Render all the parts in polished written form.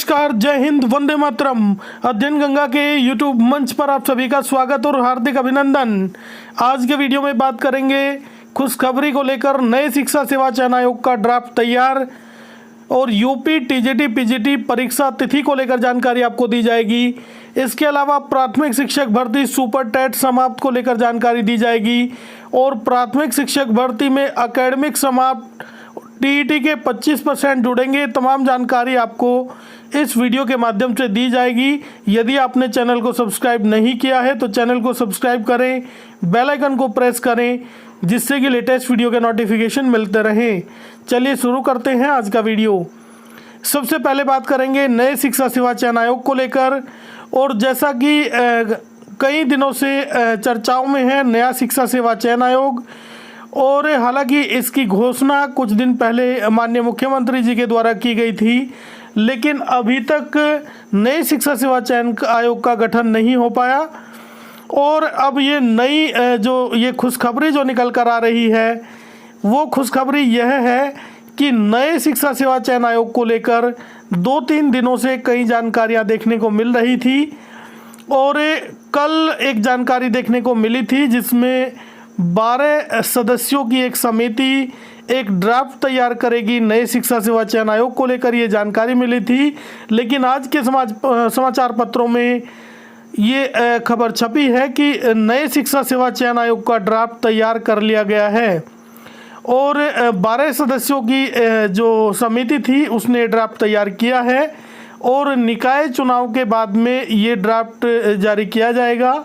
नमस्कार, जय हिंद, वंदे मातरम। अध्ययन गंगा के यूट्यूब मंच पर आप सभी का स्वागत और हार्दिक अभिनंदन। आज के वीडियो में बात करेंगे खुशखबरी को लेकर। नए शिक्षा सेवा चयन आयोग का ड्राफ्ट तैयार और यूपी टीजीटी पीजीटी परीक्षा तिथि को लेकर जानकारी आपको दी जाएगी। इसके अलावा प्राथमिक शिक्षक भर्ती सुपर टेट समाप्त को लेकर जानकारी दी जाएगी और प्राथमिक शिक्षक भर्ती में एकेडमिक समाप्त टीईटी के 25% जुड़ेंगे। तमाम जानकारी आपको इस वीडियो के माध्यम से दी जाएगी। यदि आपने चैनल को सब्सक्राइब नहीं किया है तो चैनल को सब्सक्राइब करें, बेल आइकन को प्रेस करें, जिससे कि लेटेस्ट वीडियो के नोटिफिकेशन मिलते रहें। चलिए शुरू करते हैं आज का वीडियो। सबसे पहले बात करेंगे नए शिक्षा सेवा चयन आयोग को लेकर। और जैसा कि कई दिनों से चर्चाओं में है नया शिक्षा सेवा चयन आयोग, और हालांकि इसकी घोषणा कुछ दिन पहले माननीय मुख्यमंत्री जी के द्वारा की गई थी, लेकिन अभी तक नई शिक्षा सेवा चयन आयोग का गठन नहीं हो पाया। और अब ये नई ये खुशखबरी जो निकल कर आ रही है, वो खुशखबरी यह है कि नए शिक्षा सेवा चयन आयोग को लेकर 2-3 दिनों से कई जानकारियां देखने को मिल रही थी। और कल एक जानकारी देखने को मिली थी जिसमें 12 सदस्यों की एक समिति एक ड्राफ्ट तैयार करेगी नए शिक्षा सेवा चयन आयोग को लेकर, ये जानकारी मिली थी। लेकिन आज के समाचार पत्रों में ये खबर छपी है कि नए शिक्षा सेवा चयन आयोग का ड्राफ्ट तैयार कर लिया गया है और 12 सदस्यों की जो समिति थी उसने ड्राफ्ट तैयार किया है और निकाय चुनाव के बाद में ये ड्राफ्ट जारी किया जाएगा।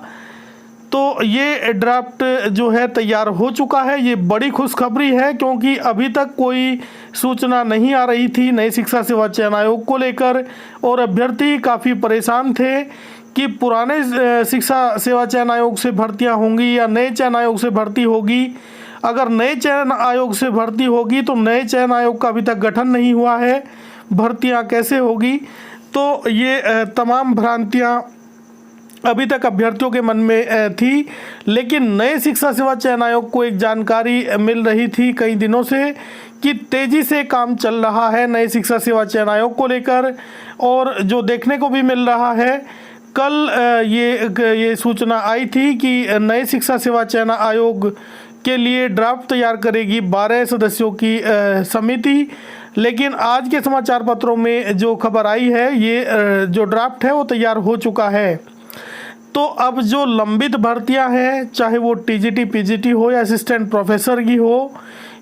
तो ये ड्राफ्ट जो है तैयार हो चुका है। ये बड़ी खुशखबरी है क्योंकि अभी तक कोई सूचना नहीं आ रही थी नई शिक्षा सेवा चयन आयोग को लेकर और अभ्यर्थी काफ़ी परेशान थे कि पुराने शिक्षा सेवा चयन आयोग से भर्तियां होंगी या नए चयन आयोग से भर्ती होगी। अगर नए चयन आयोग से भर्ती होगी तो नए चयन आयोग का अभी तक गठन नहीं हुआ है, भर्तियां कैसे होगी। तो ये तमाम भ्रांतियां अभी तक अभ्यर्थियों के मन में थी। लेकिन नए शिक्षा सेवा चयन आयोग को एक जानकारी मिल रही थी कई दिनों से कि तेज़ी से काम चल रहा है नए शिक्षा सेवा चयन आयोग को लेकर। और जो देखने को भी मिल रहा है, कल ये सूचना आई थी कि नए शिक्षा सेवा चयन आयोग के लिए ड्राफ्ट तैयार करेगी 12 सदस्यों की समिति। लेकिन आज के समाचार पत्रों में जो खबर आई है, ये जो ड्राफ्ट है वो तैयार हो चुका है। तो अब जो लंबित भर्तियां हैं, चाहे वो टीजीटी पीजीटी हो या असिस्टेंट प्रोफेसर की हो,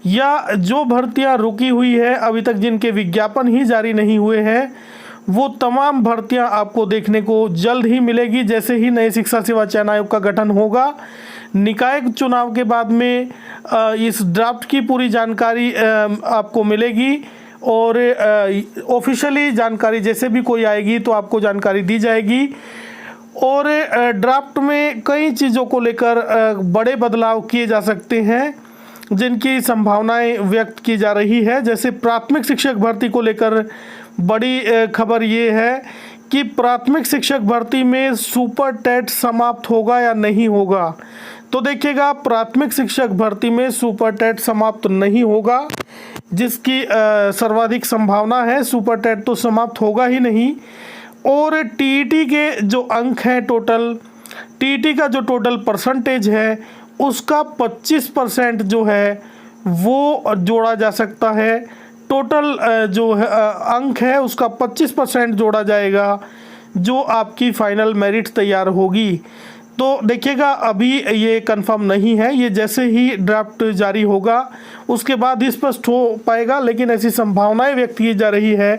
या जो भर्तियां रुकी हुई है अभी तक जिनके विज्ञापन ही जारी नहीं हुए हैं, वो तमाम भर्तियां आपको देखने को जल्द ही मिलेगी जैसे ही नए शिक्षा सेवा चयन आयोग का गठन होगा। निकाय चुनाव के बाद में इस ड्राफ्ट की पूरी जानकारी आपको मिलेगी और ऑफिशियली जानकारी जैसे भी कोई आएगी तो आपको जानकारी दी जाएगी। और ड्राफ्ट में कई चीज़ों को लेकर बड़े बदलाव किए जा सकते हैं जिनकी संभावनाएं व्यक्त की जा रही है। जैसे प्राथमिक शिक्षक भर्ती को लेकर बड़ी खबर ये है कि प्राथमिक शिक्षक भर्ती में सुपर टेट समाप्त होगा या नहीं होगा। तो देखिएगा, प्राथमिक शिक्षक भर्ती में सुपर टेट समाप्त नहीं होगा, जिसकी सर्वाधिक संभावना है। सुपर टेट तो समाप्त होगा ही नहीं। और टीईटी के जो अंक हैं, टोटल टीईटी का जो टोटल परसेंटेज है उसका 25% जो है वो जोड़ा जा सकता है। टोटल जो अंक है उसका 25% जोड़ा जाएगा जो आपकी फाइनल मेरिट तैयार होगी। तो देखिएगा, अभी ये कंफर्म नहीं है, ये जैसे ही ड्राफ्ट जारी होगा उसके बाद ही स्पष्ट हो पाएगा। लेकिन ऐसी संभावनाएं व्यक्त की जा रही है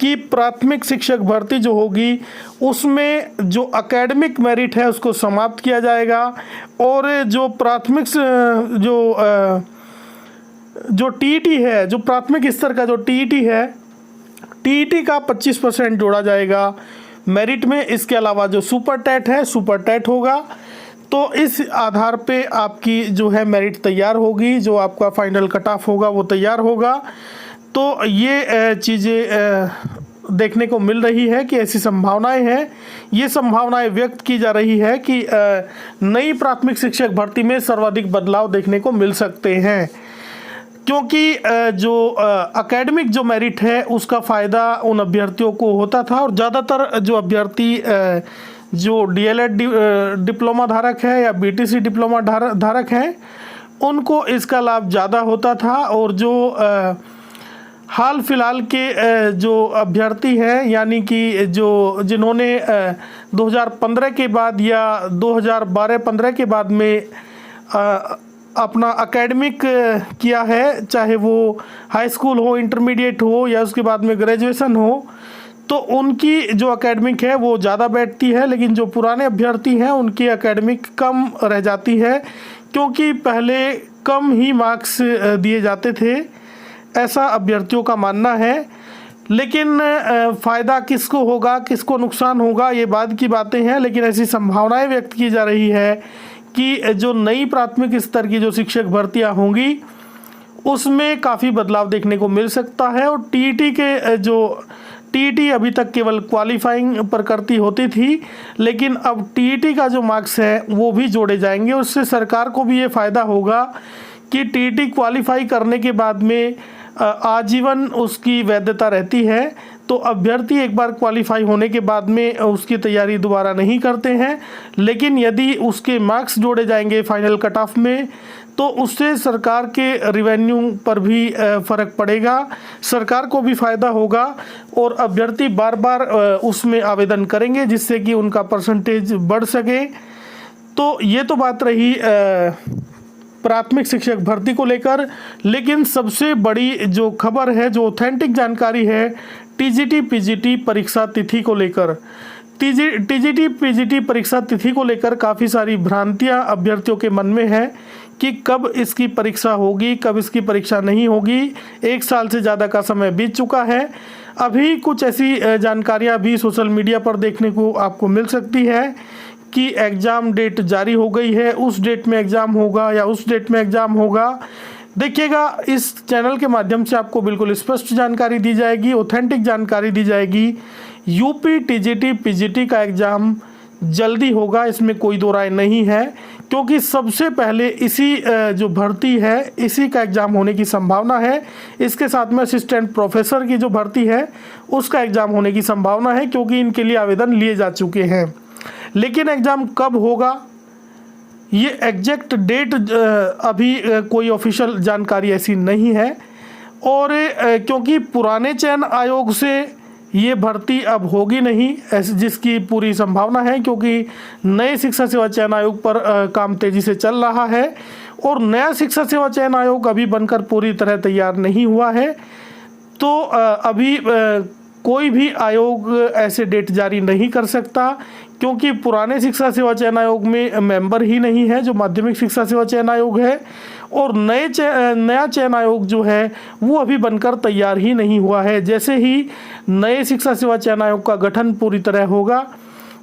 कि प्राथमिक शिक्षक भर्ती जो होगी उसमें जो एकेडमिक मेरिट है उसको समाप्त किया जाएगा और जो प्राथमिक जो टीईटी है, जो प्राथमिक स्तर का जो टीईटी है, टीईटी का 25% जोड़ा जाएगा मेरिट में। इसके अलावा जो सुपर टेट है, सुपर टेट होगा। तो इस आधार पे आपकी जो है मेरिट तैयार होगी, जो आपका फाइनल कट ऑफ होगा वो तैयार होगा। तो ये चीज़ें देखने को मिल रही है कि ऐसी संभावनाएं हैं। ये संभावनाएं व्यक्त की जा रही है कि नई प्राथमिक शिक्षक भर्ती में सर्वाधिक बदलाव देखने को मिल सकते हैं। क्योंकि जो एकेडमिक जो मेरिट है उसका फ़ायदा उन अभ्यर्थियों को होता था, और ज़्यादातर जो अभ्यर्थी जो डीएलएड डिप्लोमा धारक है या बीटीसी डिप्लोमा धारक हैं उनको इसका लाभ ज़्यादा होता था। और जो हाल फिलहाल के जो अभ्यर्थी हैं, यानी कि जो जिन्होंने 2015 के बाद या 2012-15 के बाद में अपना एकेडमिक किया है, चाहे वो हाई स्कूल हो, इंटरमीडिएट हो या उसके बाद में ग्रेजुएशन हो, तो उनकी जो एकेडमिक है वो ज़्यादा बैठती है। लेकिन जो पुराने अभ्यर्थी हैं उनकी एकेडमिक कम रह जाती है, क्योंकि पहले कम ही मार्क्स दिए जाते थे, ऐसा अभ्यर्थियों का मानना है। लेकिन फ़ायदा किसको होगा, किसको नुकसान होगा, ये बाद की बातें हैं। लेकिन ऐसी संभावनाएं व्यक्त की जा रही है कि जो नई प्राथमिक स्तर की जो शिक्षक भर्तियां होंगी उसमें काफ़ी बदलाव देखने को मिल सकता है। और टीईटी के जो टीईटी अभी तक केवल क्वालिफाइंग पर करती होती थी, लेकिन अब टीईटी का जो मार्क्स है वो भी जोड़े जाएंगे। उससे सरकार को भी ये फ़ायदा होगा कि टीईटी क्वालिफाई करने के बाद में आजीवन उसकी वैधता रहती है। तो अभ्यर्थी एक बार क्वालिफाई होने के बाद में उसकी तैयारी दोबारा नहीं करते हैं, लेकिन यदि उसके मार्क्स जोड़े जाएंगे फाइनल कट ऑफ में तो उससे सरकार के रिवेन्यू पर भी फ़र्क पड़ेगा, सरकार को भी फ़ायदा होगा और अभ्यर्थी बार बार उसमें आवेदन करेंगे जिससे कि उनका परसेंटेज बढ़ सके। तो ये तो बात रही प्राथमिक शिक्षक भर्ती को लेकर। लेकिन सबसे बड़ी जो खबर है, जो ऑथेंटिक जानकारी है, टीजीटी पीजीटी परीक्षा तिथि को लेकर। टीजीटी पीजीटी परीक्षा तिथि को लेकर काफ़ी सारी भ्रांतियां अभ्यर्थियों के मन में है कि कब इसकी परीक्षा होगी, कब इसकी परीक्षा नहीं होगी। 1 साल से ज़्यादा का समय बीत चुका है। अभी कुछ ऐसी जानकारियां भी सोशल मीडिया पर देखने को आपको मिल सकती है कि एग्ज़ाम डेट जारी हो गई है, उस डेट में एग्ज़ाम होगा या उस डेट में एग्ज़ाम होगा। देखिएगा, इस चैनल के माध्यम से आपको बिल्कुल स्पष्ट जानकारी दी जाएगी, ऑथेंटिक जानकारी दी जाएगी। यूपी टीजीटी पीजीटी का एग्ज़ाम जल्दी होगा, इसमें कोई दो राय नहीं है, क्योंकि सबसे पहले इसी जो भर्ती है इसी का एग्ज़ाम होने की संभावना है। इसके साथ में असिस्टेंट प्रोफेसर की जो भर्ती है उसका एग्ज़ाम होने की संभावना है, क्योंकि इनके लिए आवेदन लिए जा चुके हैं। लेकिन एग्ज़ाम कब होगा ये एग्जैक्ट डेट अभी कोई ऑफिशियल जानकारी ऐसी नहीं है। और क्योंकि पुराने चयन आयोग से ये भर्ती अब होगी नहीं, ऐसी जिसकी पूरी संभावना है, क्योंकि नए शिक्षा सेवा चयन आयोग पर काम तेज़ी से चल रहा है और नया शिक्षा सेवा चयन आयोग अभी बनकर पूरी तरह तैयार नहीं हुआ है। तो अभी कोई भी आयोग ऐसे डेट जारी नहीं कर सकता, क्योंकि पुराने शिक्षा सेवा चयन आयोग में मेंबर ही नहीं है जो माध्यमिक शिक्षा सेवा चयन आयोग है, और नया चयन आयोग जो है वो अभी बनकर तैयार ही नहीं हुआ है। जैसे ही नए शिक्षा सेवा चयन आयोग का गठन पूरी तरह होगा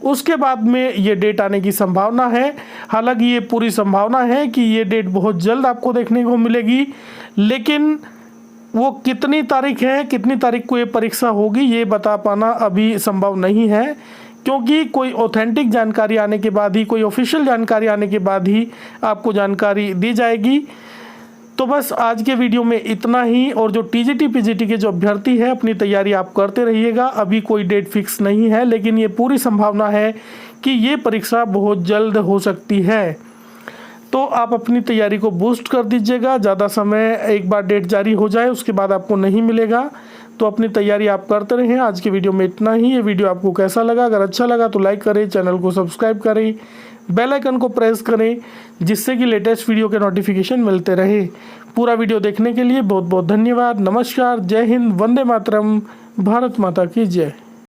उसके बाद में ये डेट आने की संभावना है। हालांकि ये पूरी संभावना है कि ये डेट बहुत जल्द आपको देखने को मिलेगी, लेकिन वो कितनी तारीख है, कितनी तारीख को ये परीक्षा होगी ये बता पाना अभी संभव नहीं है, क्योंकि कोई ऑथेंटिक जानकारी आने के बाद ही, कोई ऑफिशियल जानकारी आने के बाद ही आपको जानकारी दी जाएगी। तो बस आज के वीडियो में इतना ही। और जो टीजीटी पीजीटी के जो अभ्यर्थी है अपनी तैयारी आप करते रहिएगा। अभी कोई डेट फिक्स नहीं है, लेकिन ये पूरी संभावना है कि ये परीक्षा बहुत जल्द हो सकती है। तो आप अपनी तैयारी को बूस्ट कर दीजिएगा। ज़्यादा समय एक बार डेट जारी हो जाए उसके बाद आपको नहीं मिलेगा, तो अपनी तैयारी आप करते रहें। आज के वीडियो में इतना ही। ये वीडियो आपको कैसा लगा? अगर अच्छा लगा तो लाइक करें, चैनल को सब्सक्राइब करें, बेल आइकन को प्रेस करें, जिससे कि लेटेस्ट वीडियो के नोटिफिकेशन मिलते रहे। पूरा वीडियो देखने के लिए बहुत बहुत धन्यवाद। नमस्कार, जय हिंद, वंदे मातरम, भारत माता की जय।